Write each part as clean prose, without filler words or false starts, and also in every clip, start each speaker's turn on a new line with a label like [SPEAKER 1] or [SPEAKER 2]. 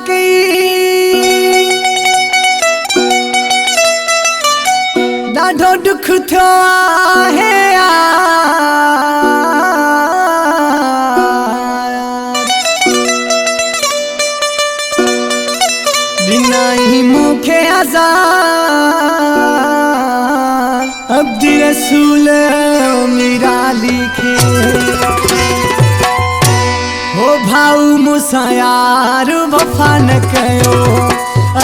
[SPEAKER 1] कई ॾाढो दुख थियो आहे ॾिनई मूंखे आज़ाद अब्दी रसूल मीराली खे हो भाऊ मूंसां यार वफ़ा न कयो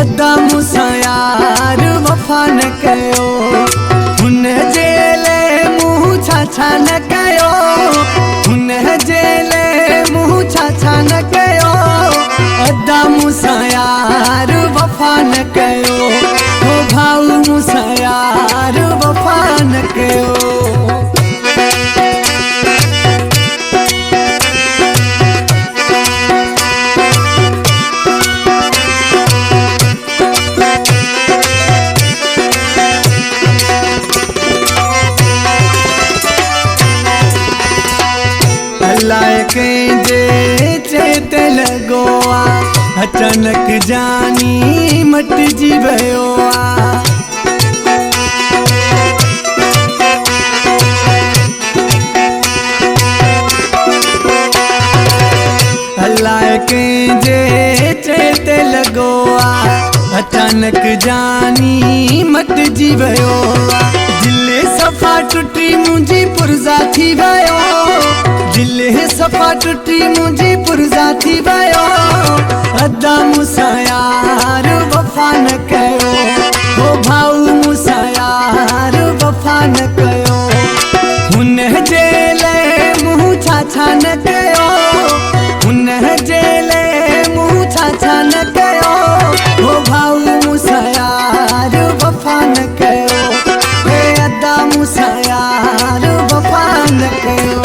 [SPEAKER 1] अदा मूंसां यार वफ़ा न कयो हुन जे लाइ मूं छा न कयो हुन जे लाइ मूं छा न कयो अदा मूंसां यार वफ़ा न कयो हो भाऊ मूंसां यार वफ़ा न कयो अलाए कंहिंजे चेत लॻो आहे अचानक जानी मटिजी वियो आहे अलाए कंहिंजे चेत लॻो आहे अचानक जानी मटिजी वियो आहे दिल सफ़ा टुटी मुंहिंजी पुरज़ा थी वियो दिल सफ़ा टुटी मुंहिंजी पुरज़ा थी वियो अदा मूंसां यार वफ़ा न कयो हो भाऊ मूंसां यार वफ़ा न कयो हुन जे लाइ मूं छा न कयो हुन जे लाइ मूं छा न कयो हो भाऊ मूंसां यार वफ़ा न कयो हे अदा मूंसां यार वफ़ा न कयो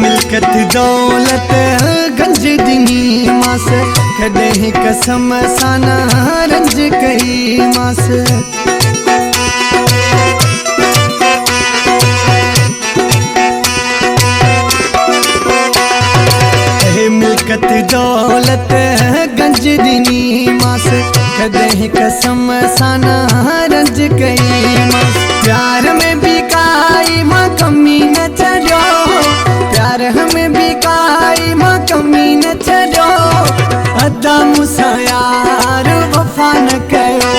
[SPEAKER 1] मिल्कत दौलत गंज ॾिनी मास कॾहिं कसम सां न रंज कई मास मिल्कत दौलत गंज ॾिनी मास कॾहिं कसम सां न रंज कई मास प्यार में भी काई मां कमी न छॾियो प्यार में भी काई मां कमी न छॾियो अदा मूंसां यार वफ़ा न कयो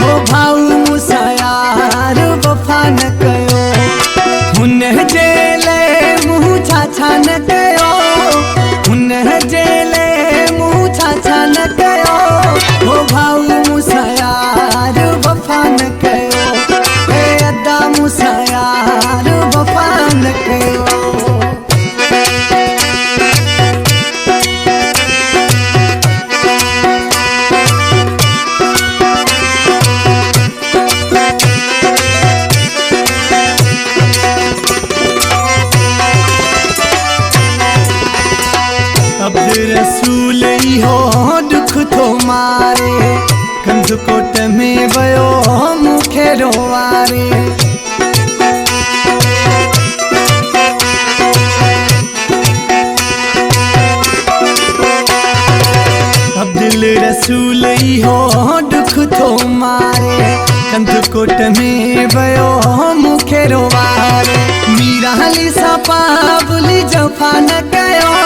[SPEAKER 1] हो भाऊ मूंसां यार वफ़ा न कयो हुन जे लाइ मूं छा न कयो हुन जे लाइ मूं छा न कयो हो भाऊ मूंसां यार वफ़ा न कयो हे अदा मूंसां यार वफ़ा न कयो अब्दी रसूल इहो दुख थो मारे कंध कोट में वियो मूंखे रोवारे अब्दुल रसूल इहो दुख थो मारे कंध कोट में वियो मूंखे रोवारे मीरा हली सां पाबुली जफ़ा न कयो